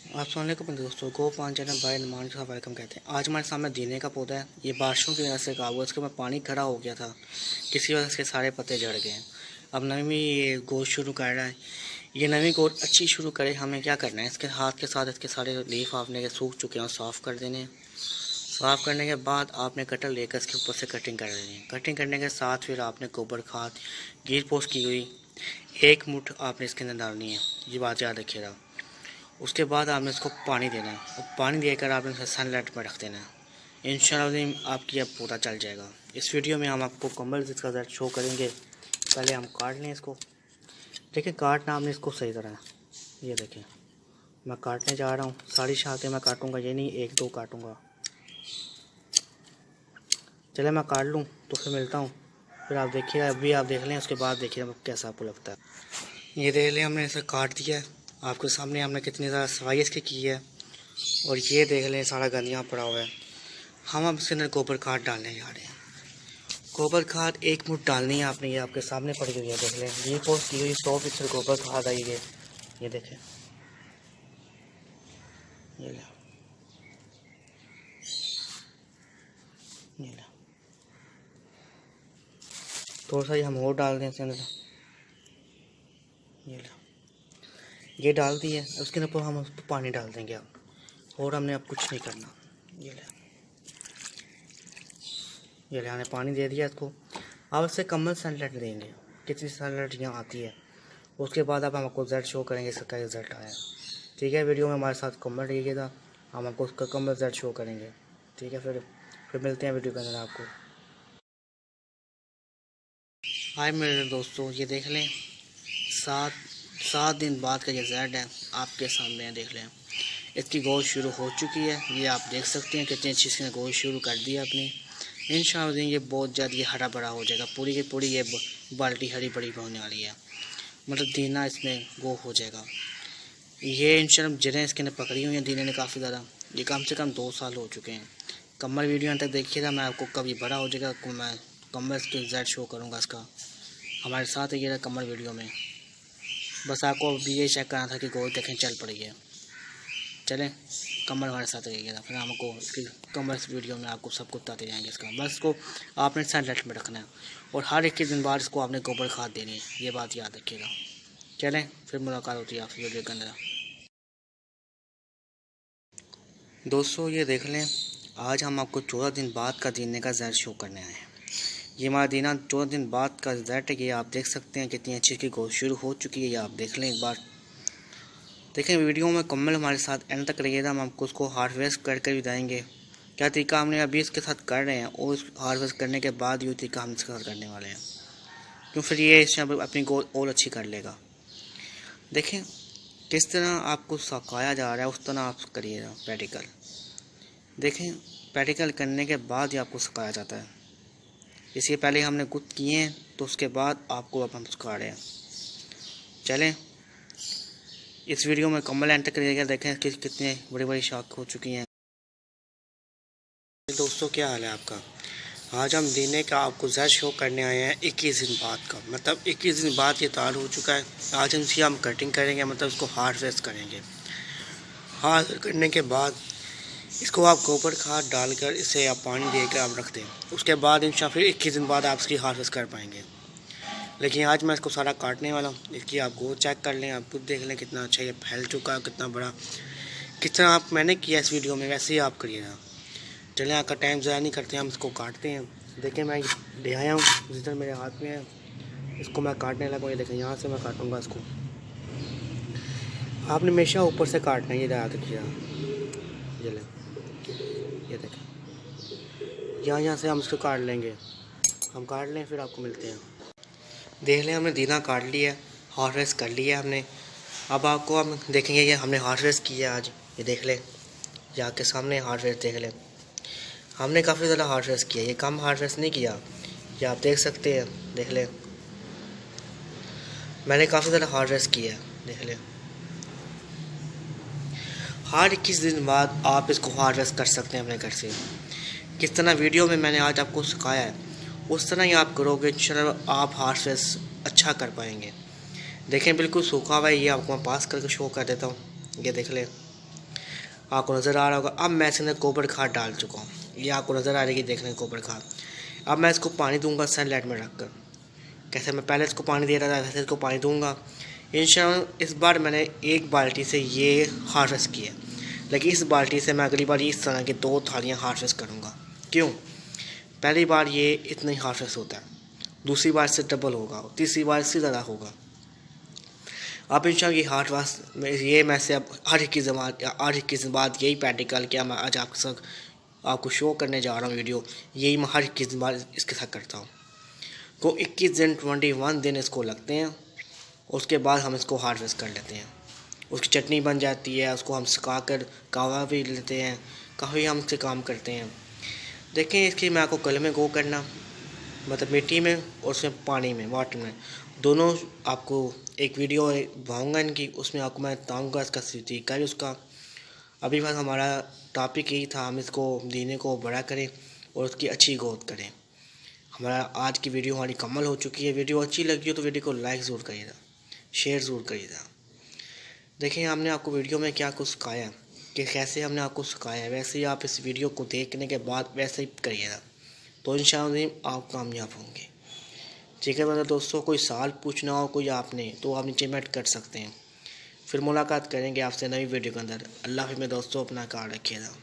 अस्सलामुअलैकुम दोस्तों, गो पान चैनल बाय नुमान का वेलकम कहते हैं। आज हमारे सामने दीने का पौधा है। ये बारिशों की वजह से काबू इसके में पानी खड़ा हो गया था, किसी वजह से सारे पत्ते झड़ गए हैं। अब नवी ये ग्रोथ शुरू कर रहा है। ये नवी ग्रोथ अच्छी शुरू करे, हमें क्या करना है, इसके हाथ के साथ इसके सारे लीफ आपने के सूख चुके हैं और साफ़ कर देने हैं। साफ़ करने के बाद आपने कटर लेकर इसके ऊपर से कटिंग कर देनी है। कटिंग करने के साथ फिर आपने गोबर खाद गीर पोस्ट की हुई 1 मुठ आपने इसके अंदर डालनी है। ये बात याद रखिएगा। उसके बाद आपने इसको पानी देना है और पानी देकर आपने इसे सनलाइट पर रख देना है। इंशाल्लाह आपकी अब पौधा चल जाएगा। इस वीडियो में हम आपको कमल इसका रिजल्ट शो करेंगे। पहले हम काट लें इसको। देखिए काटना आपने इसको सही तरह, ये देखें मैं काटने जा रहा हूँ। सारी शाखें मैं काटूँगा, ये नहीं 1-2 काटूँगा। चले मैं काट लूँ तो फिर मिलता हूँ। फिर आप देखिए, अभी आप देख लें, उसके बाद देखिए कैसा आपको लगता है। ये देख लें, हमने इसे काट दिया है। आपके सामने हमने कितनी ज़्यादा सफाई इसकी की है। और ये देख लें सारा गंदियाँ पड़ा हुआ है। हम अब इसके अंदर गोबर खाद डालने जा रहे हैं। गोबर खाद 1 मुठ डालनी है आपने। ये आपके सामने पड़ी हुई है, देख लें। ये पोस्ट की हुई 100% गोबर खाद आई है। ये देखें, ये लें, ये लें। थोड़ा सा ये हम और डाल दें इसके अंदर। ये लें, ये डाल दी है। उसके ऊपर हम उस पर पानी डाल देंगे अब, और हमने अब कुछ नहीं करना। ये लें, ये ले, हमने पानी दे दिया इसको। अब इससे कमल सनलाइट देंगे, कितनी सनलाइट यहाँ आती है। उसके बाद अब हम आपको रिजल्ट शो करेंगे इसका क्या रिज़ल्ट आया। ठीक है, वीडियो में हमारे साथ कमल रहिएगा, हम आपको उसका कमल रिजल्ट शो करेंगे। ठीक है, फिर मिलते हैं वीडियो के अंदर आपको। हाय मेरे दोस्तों, ये देख लें, 7 दिन बाद का ये रिजल्ट है आपके सामने है। देख लें, इसकी ग्रोथ शुरू हो चुकी है। ये आप देख सकते हैं कितनी अच्छी इसने ग्रोथ शुरू कर दी है अपनी। इंशाअल्लाह ये बहुत जल्द ये हरा भरा हो जाएगा। पूरी की पूरी ये बाल्टी हरी भरी होने वाली है, मतलब दीना इसमें गो हो जाएगा। ये इंशाअल्लाह जड़ें इसके अंदर पकड़ी हुई हैं दीने ने काफ़ी ज़्यादा। ये कम से कम 2 साल हो चुके हैं। कमर वीडियो अंत तक देखिएगा, मैं आपको कभी बड़ा हो जाएगा मैं कमर इसके रिजल्ट शो करूँगा इसका। हमारे साथ ये कमर वीडियो में बस आपको भी ये चेक करना था कि गोल देखें चल पड़ी है। चलें, कमर हमारे साथ रहिएगा, फिर हमको इसकी कमर इस वीडियो में आपको सब कुछ बताते जाएंगे इसका। बस इसको आपने सनलाइट में रखना है और हर 21 दिन बाद इसको आपने गोबर खाद देनी है। ये बात याद रखिएगा। चलें, फिर मुलाकात होती है आपसे वीडियो के अंदर। दोस्तों ये देख लें, आज हम आपको 14 दिन बाद का दीने का रिजल्ट शो करने आए हैं। ये हमारा दीना 14 दिन बाद का रिजल्ट है। ये आप देख सकते हैं कितनी अच्छी इसकी ग्रोथ शुरू हो चुकी है। ये आप देख लें एक बार। देखें वीडियो में कमल हमारे साथ एंड तक रहिएगा, हम आपको उसको हार्वेस्ट करके भी बताएंगे क्या तरीका हमने अभी इसके साथ कर रहे हैं, और उस हार्वेस्ट करने के बाद ये तरीका हम इसके साथ करने वाले हैं, क्यों फिर ये इससे अपनी गोल और अच्छी कर लेगा। देखें किस तरह आपको सिखाया जा रहा है, उस तरह आप करिएगा प्रैक्टिकल। देखें प्रैक्टिकल करने के बाद ही आपको सिखाया जाता है। इसके पहले हमने कुछ किए हैं तो उसके बाद आपको अब हम सिखा रहे हैं। चलें, इस वीडियो में कमल एंड तक करिएगा। देखें कि कितने बड़ी बड़ी शाख हो चुकी हैं। दोस्तों क्या हाल है आपका। आज हम दीने का आपको रिजल्ट शो करने आए हैं 21 दिन बाद का, मतलब 21 दिन बाद ये तैयार हो चुका है। आज इसकी हम कटिंग करेंगे, मतलब इसको हार्वेस्ट करेंगे। हार्वेस्ट करने के बाद इसको आप गोबर खाद डालकर इसे आप पानी देकर आप रख दें। उसके बाद इंशाल्लाह फिर 21 दिन बाद आप इसकी हार्वेस्ट कर पाएंगे। लेकिन आज मैं इसको सारा काटने वाला हूँ। इसकी आप गो चेक कर लें, आप खुद देख लें कितना अच्छा ये फैल चुका है, कितना बड़ा, कितना आप मैंने किया इस वीडियो में वैसे ही आप करिएगा। चलें, आपका टाइम ज़ाया नहीं करते, हम इसको काटते हैं। देखें मैं ले आया हूँ, जिधर मेरे हाथ में है इसको मैं काटने लगा। ये देखें, यहाँ से मैं काटूँगा इसको। आपने हमेशा ऊपर से काटना है, ये याद रखिएगा। ये लें, ये देखें, यहाँ से हम इसको काट लेंगे। हम काट लें फिर आपको मिलते हैं। देख लें हमने दीना काट लिया, हार्वेस्ट कर लिया हमने। अब आपको हम देखेंगे ये हमने हार्वेस्ट किया आज। ये देख लें, ये आपके सामने हार्वेस्ट देख लें। हमने काफ़ी ज़्यादा हार्वेस्ट किया, ये कम हार्वेस्ट नहीं किया। ये आप देख सकते हैं, देख लें मैंने काफ़ी ज़्यादा हार्वेस्ट किया है। देख लें, हर 21 दिन बाद आप इसको हार्वेस्ट कर सकते हैं अपने घर से। किस तरह वीडियो में मैंने आज आपको सिखाया है उस तरह ही आप करोगे, इंशाल्लाह आप हार्वेस्ट अच्छा कर पाएंगे। देखें बिल्कुल सूखा हुआ है, ये आपको मैं पास करके शो कर देता हूँ। ये देख लें, आपको नज़र आ रहा होगा। अब मैं इसके अंदर गोबर खाद डाल चुका हूँ, ये आपको नज़र आ रही है, देखने गोबर खाद। अब मैं इसको पानी दूंगा सनलाइट में रख कर, कैसे मैं पहले इसको पानी दे रहा था वैसे इसको पानी दूंगा इंशाल्लाह। इस बार मैंने एक बाल्टी से ये हार्वेस्ट किया, लेकिन इस बाल्टी से मैं अगली बार इस तरह की 2 थालियाँ हार्वेस्ट करूँगा। क्यों? पहली बार ये इतना ही हार्वेस्ट होता है, दूसरी बार से डबल होगा, तीसरी बार से ज़्यादा होगा। अब इंशाल्लाह ये हार्वेस्ट ये मैं से अब हर एक की बात यही प्रैक्टिकल क्या मैं आज आपको शो करने जा रहा हूँ वीडियो, यही मैं हर एक बार इसके साथ करता हूँ। को 21 दिन 21 दिन इसको लगते हैं, उसके बाद हम इसको हार्वेस्ट कर लेते हैं। उसकी चटनी बन जाती है, उसको हम सुखा कर कहवा भी लेते हैं, काफ़ी हम इससे काम करते हैं। देखें इसकी मैं आपको कल में गो करना, मतलब मिट्टी में और उसमें पानी में, वाटर में, दोनों आपको एक वीडियो बनाऊँगा इनकी, उसमें आपको मैं बताऊँगा इसका तरीका भी उसका। अभी बस हमारा टॉपिक यही था, हम इसको दीने को बड़ा करें और उसकी अच्छी ग्रोथ करें। हमारा आज की वीडियो हमारी कमल हो चुकी है। वीडियो अच्छी लगी हो तो वीडियो को लाइक ज़रूर करिएगा, शेयर ज़रूर करिएगा। देखिए हमने आपको वीडियो में क्या कुछ सिखाया कि कैसे हमने आपको सिखाया, वैसे ही आप इस वीडियो को देखने के बाद वैसे ही करिएगा, तो इंशाअल्लाह आप कामयाब होंगे। ठीक है मतलब दोस्तों, कोई सवाल पूछना हो कोई आपने तो आप नीचे कमेंट कर सकते हैं। फिर मुलाकात करेंगे आपसे नई वीडियो के अंदर। अल्लाह हाफ़िज़ में दोस्तों, अपना ख्याल रखिएगा।